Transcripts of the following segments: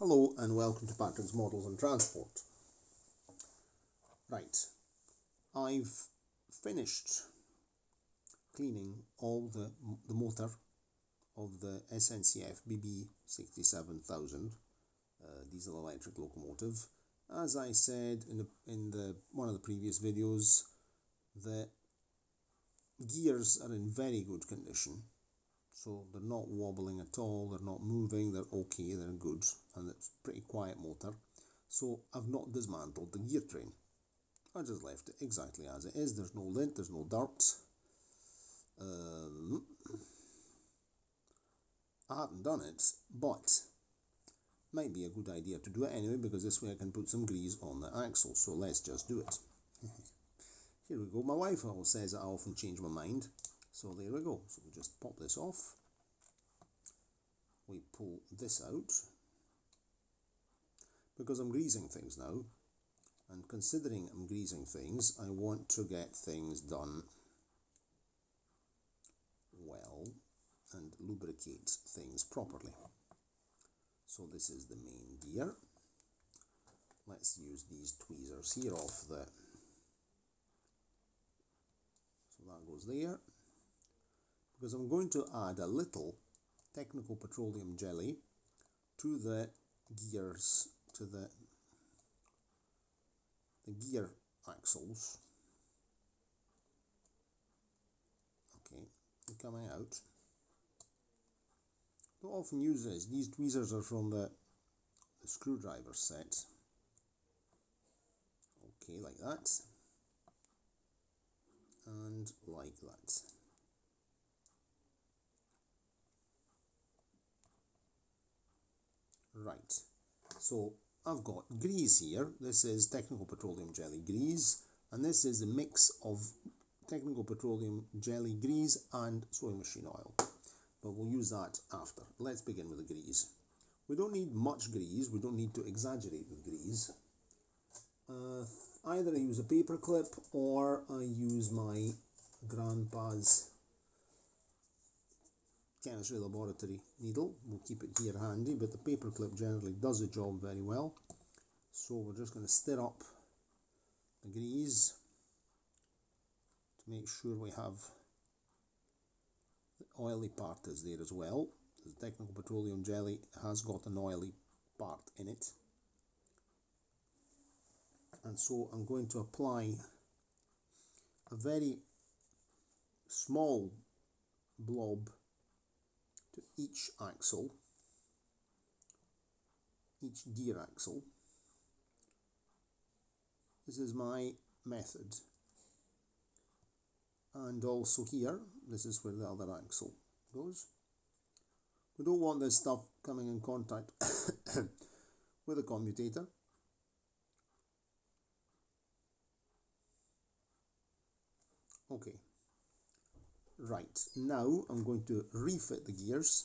Hello and welcome to Patrick's Models and Transport. Right, I've finished cleaning all the motor of the SNCF BB6700 diesel electric locomotive. As I said in one of the previous videos, the gears are in very good condition. So they're not wobbling at all, they're not moving, they're okay, they're good, and it's a pretty quiet motor. So I've not dismantled the gear train. I just left it exactly as it is. There's no lint, there's no dirt. I haven't done it, but might be a good idea to do it anyway, because this way I can put some grease on the axle. So let's just do it. Here we go. My wife always says that I often change my mind. So there we go. So we just pop this off. We pull this out. Because I'm greasing things now, and considering I'm greasing things, I want to get things done well and lubricate things properly. So this is the main gear. Let's use these tweezers here off the... So that goes there. Because I'm going to add a little technical petroleum jelly to the gears, to the gear axles. Okay, they're coming out. Don't often use this. These tweezers are from the screwdriver set. Okay, like that. And like that. Right, so I've got grease here. This is technical petroleum jelly grease, and this is a mix of technical petroleum jelly grease and sewing machine oil, but we'll use that after. Let's begin with the grease. We don't need much grease, we don't need to exaggerate with grease. Either I use a paper clip or I use my grandpa's chemistry laboratory needle. We'll keep it here handy, but the paper clip generally does the job very well. So we're just going to stir up the grease to make sure we have the oily part is there as well. The technical petroleum jelly has got an oily part in it, and so I'm going to apply a very small blob to each axle, each gear axle. This is my method. And also here, this is where the other axle goes. We don't want this stuff coming in contact with the commutator. Okay. Right, now I'm going to refit the gears.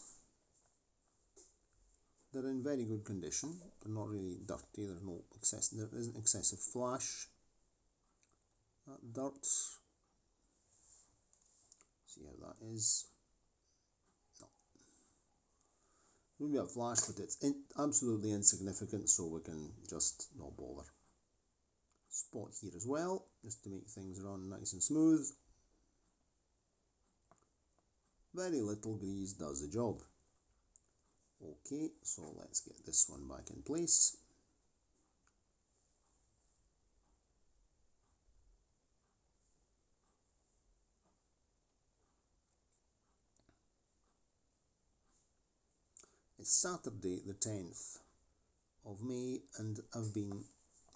They're in very good condition. They're not really dirty. There isn't excessive flash. That dirt. See how that is. No. Maybe a flash, but it's absolutely insignificant, so we can just not bother. Spot here as well, just to make things run nice and smooth. Very little grease does the job. Okay, so let's get this one back in place. It's Saturday the 10th of May, and I've been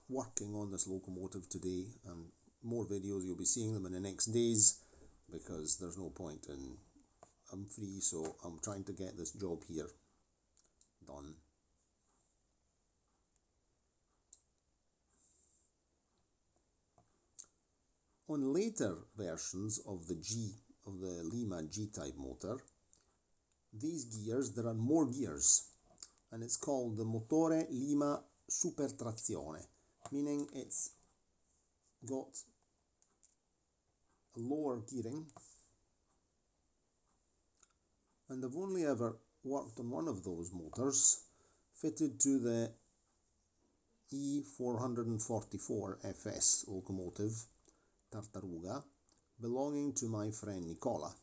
working on this locomotive today, and more videos, you'll be seeing them in the next days, because there's no point in... I'm free, so I'm trying to get this job here done. On later versions of the Lima G-type motor, these gears, there are more gears, and it's called the Motore Lima Super Trazione, meaning it's got a lower gearing. And I've only ever worked on one of those motors fitted to the E444 FS locomotive Tartaruga belonging to my friend Nicola.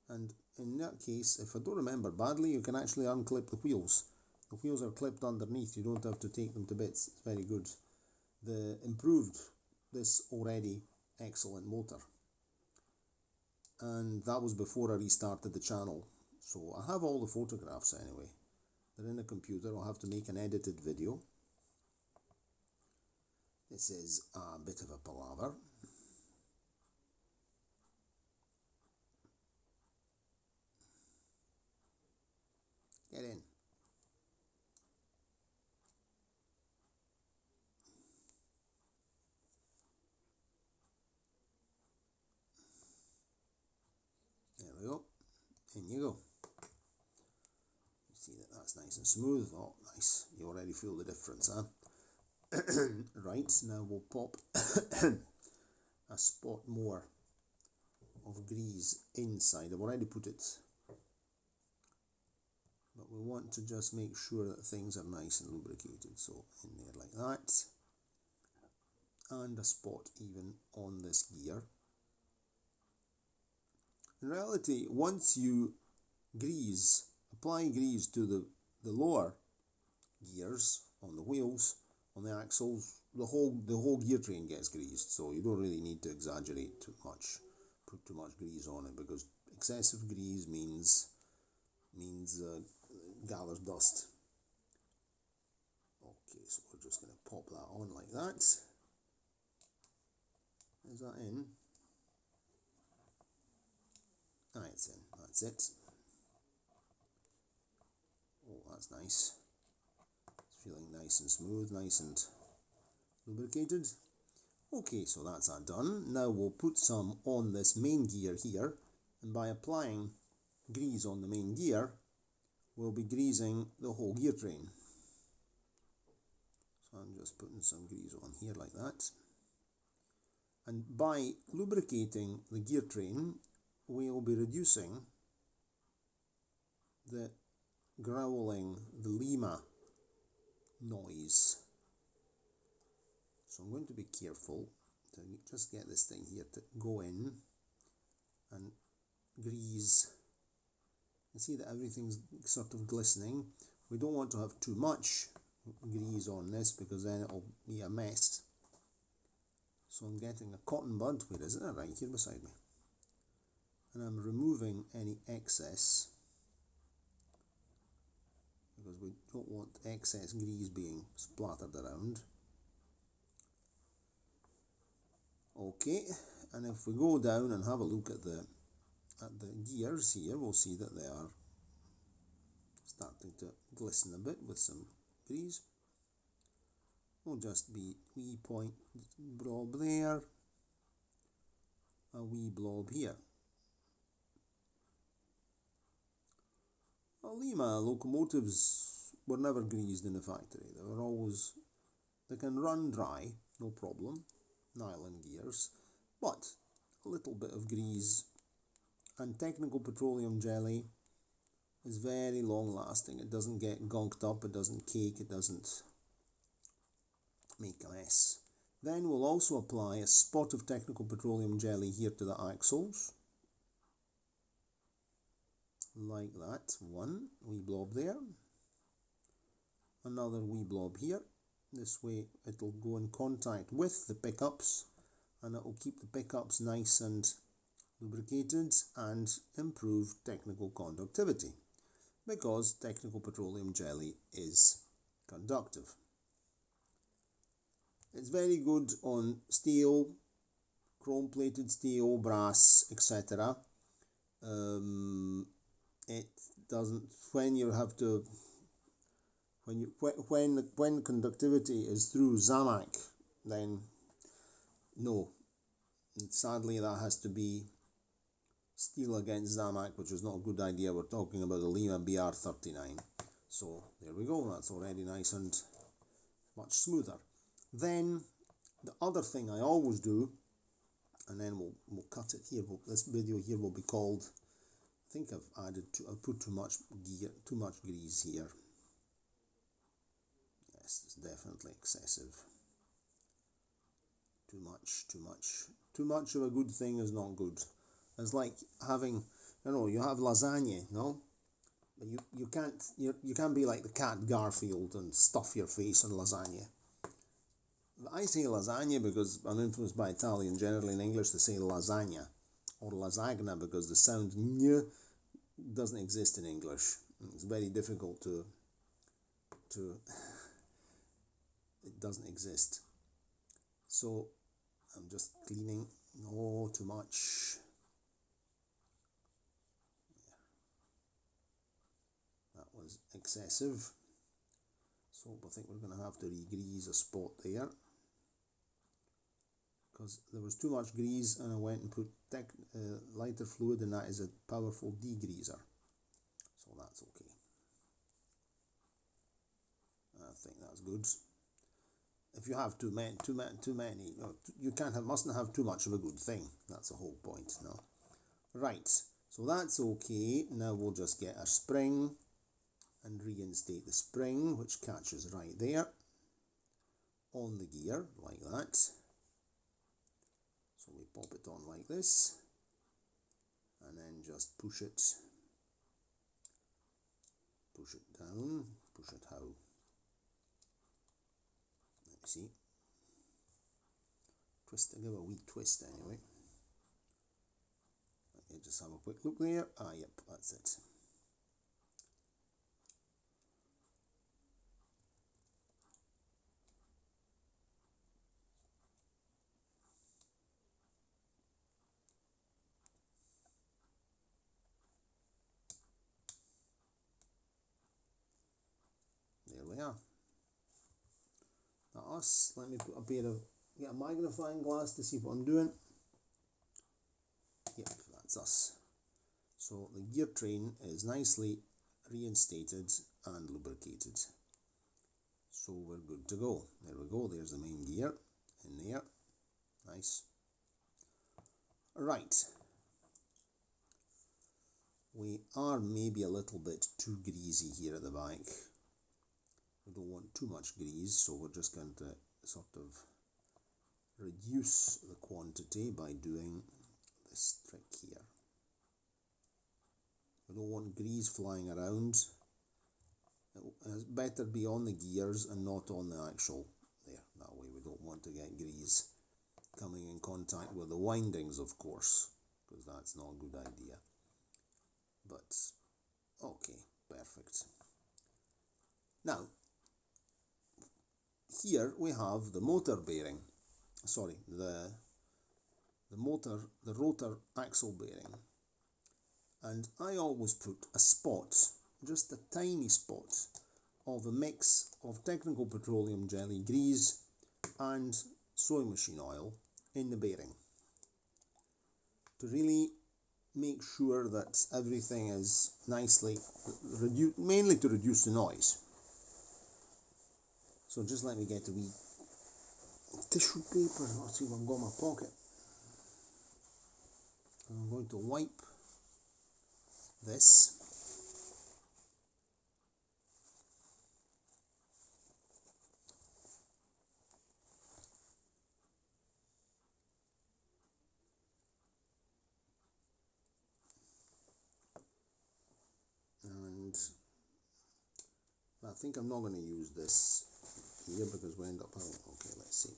And in that case, if I don't remember badly, you can actually unclip the wheels. The wheels are clipped underneath, you don't have to take them to bits. It's very good. They improved this already excellent motor. And that was before I restarted the channel. So I have all the photographs anyway. They're in a computer. I'll have to make an edited video. This is a bit of a palaver. Get in. There we go. In you go. You see that that's nice and smooth. Oh, nice. You already feel the difference, huh? Right, now we'll pop a spot more of grease inside. I've already put it, but we want to just make sure that things are nice and lubricated. So in there like that, and a spot even on this gear. In reality, once you apply grease to the lower gears on the wheels, on the axles, the whole gear train gets greased. So you don't really need to exaggerate too much, put too much grease on it, because excessive grease means gathers dust. Okay, so we're just going to pop that on like that. Is that in? Ah, it's in. That's it. Oh, that's nice. It's feeling nice and smooth, nice and lubricated. Okay, so that's that done. Now we'll put some on this main gear here, and by applying grease on the main gear, we'll be greasing the whole gear train. So I'm just putting some grease on here like that. And by lubricating the gear train, we'll be reducing the growling, the Lima noise. So I'm going to be careful to just get this thing here to go in and grease. You see that everything's sort of glistening. We don't want to have too much grease on this, because then it'll be a mess. So I'm getting a cotton bud, where is it? Right here beside me. And I'm removing any excess, because we don't want excess grease being splattered around. Okay, and if we go down and have a look at the gears here, we'll see that they are starting to glisten a bit with some grease. Will just be a wee point blob there, a wee blob here. Lima locomotives were never greased in the factory. They can run dry, no problem, nylon gears, but a little bit of grease and technical petroleum jelly is very long lasting. It doesn't get gunked up, it doesn't cake, it doesn't make a mess. Then we'll also apply a spot of technical petroleum jelly here to the axles, like that. One wee blob there, another wee blob here. This way it'll go in contact with the pickups, and it will keep the pickups nice and lubricated and improve technical conductivity, because technical petroleum jelly is conductive. It's very good on steel, chrome plated steel, brass, etc. It doesn't, when conductivity is through Zamac, then no. And sadly, that has to be steel against Zamac, which is not a good idea. We're talking about the Lima BR39. So there we go. That's already nice and much smoother. Then the other thing I always do, and then we'll cut it here. This video here will be called think I've put too much grease here. Yes, it's definitely excessive. Too much of a good thing is not good. It's like having, you have lasagna, no? But you can't be like the cat Garfield and stuff your face in lasagna. I say lasagna because I'm influenced by Italian. Generally in English they say lasagna or lasagna because the sound ñ doesn't exist in English. It's very difficult to it doesn't exist. So I'm just cleaning. No, too much. That was excessive. So I think we're going to have to re-grease a spot there, because there was too much grease and I went and put lighter fluid, and that is a powerful degreaser. So that's okay. I think that's good. If you have too many, you mustn't have too much of a good thing. That's the whole point. No, right. So that's okay. Now we'll just get a spring and reinstate the spring, which catches right there on the gear like that. So we pop it on like this, and then just push it down, push it how? Let me see. Twist, give a wee twist anyway. Let me just have a quick look there. Ah, yep, that's it. There we are. That's us. Let me put get a magnifying glass to see what I'm doing. Yep, that's us. So the gear train is nicely reinstated and lubricated. So we're good to go. There we go. There's the main gear in there. Nice. Right. We are maybe a little bit too greasy here at the back. We don't want too much grease, so we're just going to sort of reduce the quantity by doing this trick here. We don't want grease flying around. It's better be on the gears and not on the actual there. That way we don't want to get grease coming in contact with the windings, of course, because that's not a good idea. But okay, perfect. Now here we have the motor bearing, sorry, the rotor axle bearing, and I always put a spot, just a tiny spot, of a mix of technical petroleum jelly grease and sewing machine oil in the bearing to really make sure that everything is nicely reduced, mainly to reduce the noise. So just let me get a wee tissue paper. Let's see if I've got my pocket. I'm going to wipe this. And I think I'm not going to use this here because we end up having, okay, let's see.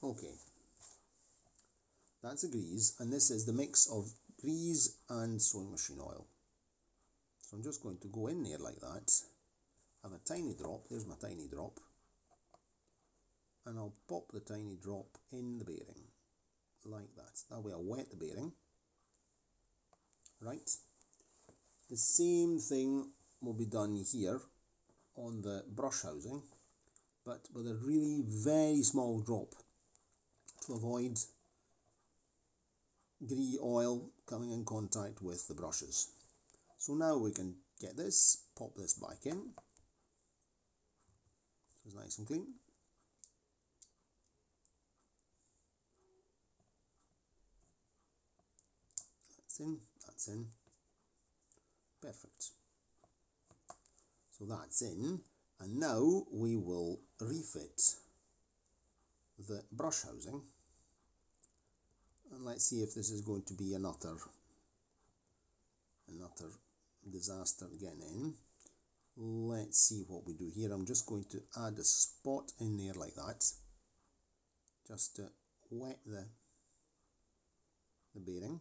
Okay, that's a grease, and this is the mix of grease and sewing machine oil. So I'm just going to go in there like that, have a tiny drop, there's my tiny drop, and I'll pop the tiny drop in the bearing, like that. That way I'll wet the bearing. Right. The same thing will be done here on the brush housing, but with a really very small drop to avoid grease oil coming in contact with the brushes. So now we can get this, pop this back in. It's nice and clean. that's in. Perfect. So that's in, and now we will refit the brush housing, and let's see if this is going to be an utter disaster getting in. Let's see what we do here. I'm just going to add a spot in there like that, just to wet the bearing.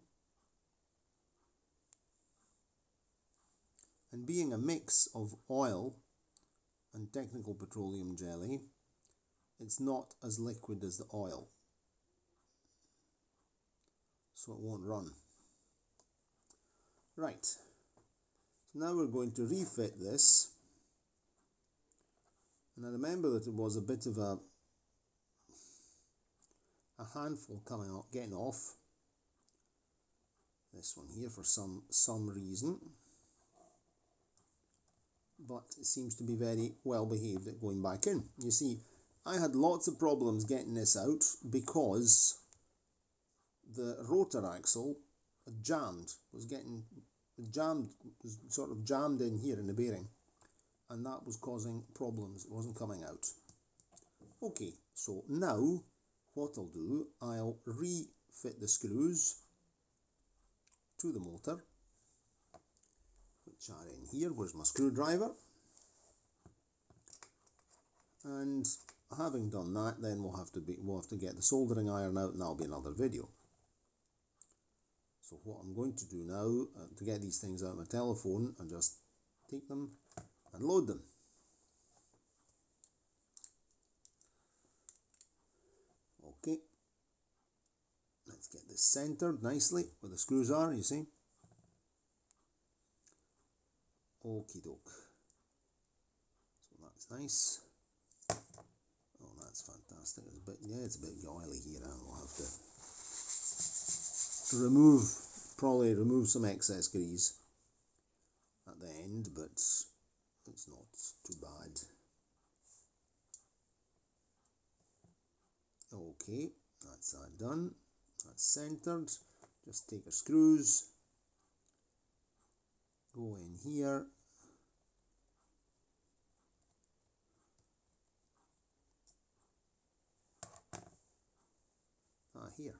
And being a mix of oil and technical petroleum jelly, it's not as liquid as the oil, so it won't run. Right, so now we're going to refit this, and I remember that it was a bit of a handful coming out, getting off this one here for some reason, but it seems to be very well behaved at going back in. You see, I had lots of problems getting this out because the rotor axle was sort of jammed in here in the bearing, and that was causing problems. It wasn't coming out. Okay, so now what I'll do, I'll refit the screws to the motor, which are in here. Where's my screwdriver? And having done that, then we'll have to get the soldering iron out, and that'll be another video. So what I'm going to do now, to get these things out of my telephone, and just take them and load them. Okay, let's get this centered nicely where the screws are, you see. Okie doke. So that's nice. Oh, that's fantastic. It's a bit oily here. I'll have to probably remove some excess grease at the end, but it's not too bad. Okay, that's that done. That's centered. Just take our screws, go in here, here.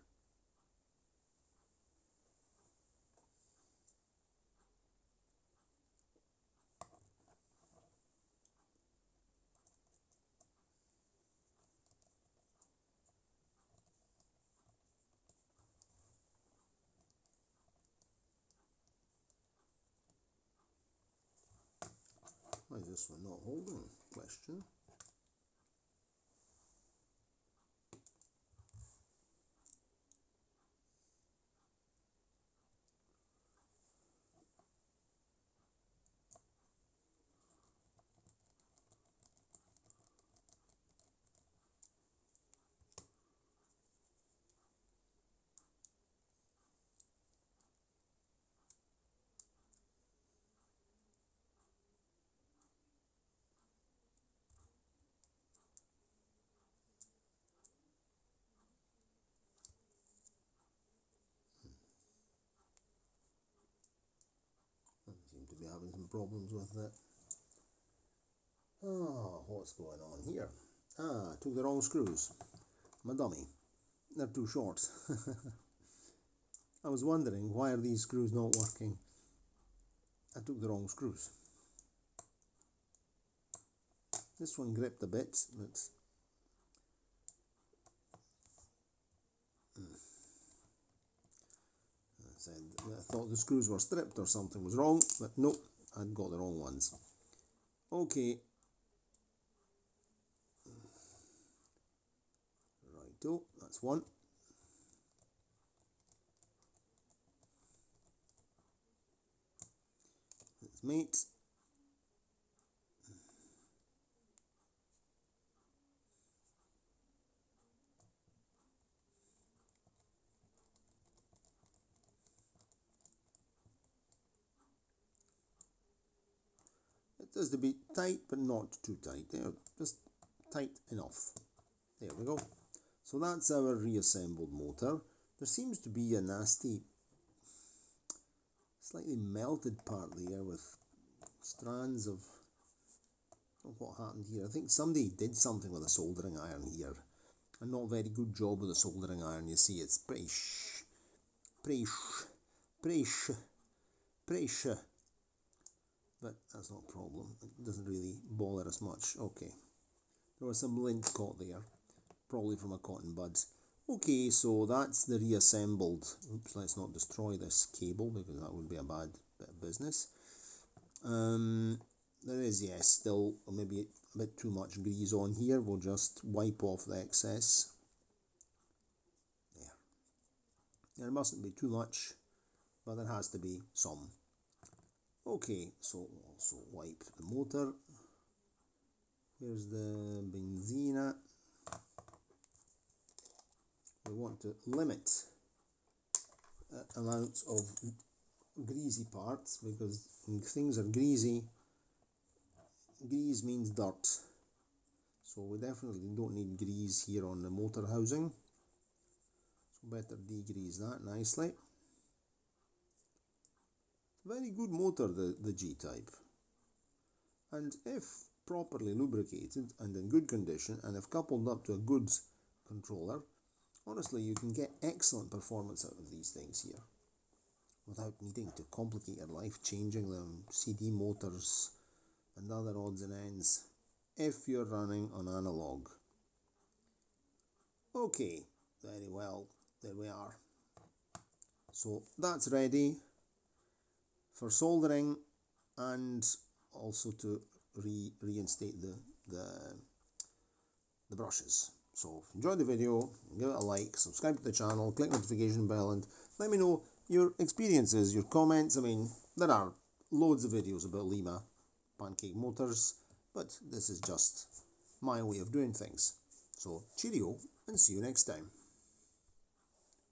Why is this one not holding? Question. Seem to be having some problems with it. Oh, what's going on here? I took the wrong screws. I'm a dummy. They're too short. I was wondering, why are these screws not working? I took the wrong screws. This one gripped a bit, but I thought the screws were stripped or something was wrong, but nope, I'd got the wrong ones. Okay. Righto, that's one. That's mate. It has to be tight, but not too tight. There, just tight enough. There we go. So that's our reassembled motor. There seems to be a nasty slightly melted part there with strands of, I don't know what happened here. I think somebody did something with a soldering iron here. A not very good job with the soldering iron. You see, it's pretty but that's not a problem. It doesn't really bother us much. Okay, there was some lint caught there, probably from a cotton bud. Okay, so that's the reassembled. Oops, let's not destroy this cable because that would be a bad bit of business. There is, yes, still maybe a bit too much grease on here. We'll just wipe off the excess. There mustn't be too much, but there has to be some. Okay, so also wipe the motor. Here's the benzina. We want to limit the amount of greasy parts, because when things are greasy, grease means dirt. So we definitely don't need grease here on the motor housing. So better degrease that nicely. Very good motor, the G-type. And if properly lubricated and in good condition, and if coupled up to a good controller, honestly, you can get excellent performance out of these things here without needing to complicate your life changing them, CD motors and other odds and ends, if you're running on analog. Okay, very well, there we are. So that's ready for soldering and also to reinstate the brushes. So if you enjoyed the video, give it a like, subscribe to the channel, click notification bell, and let me know your experiences, your comments. I mean, there are loads of videos about Lima pancake motors, but this is just my way of doing things. So cheerio, and see you next time.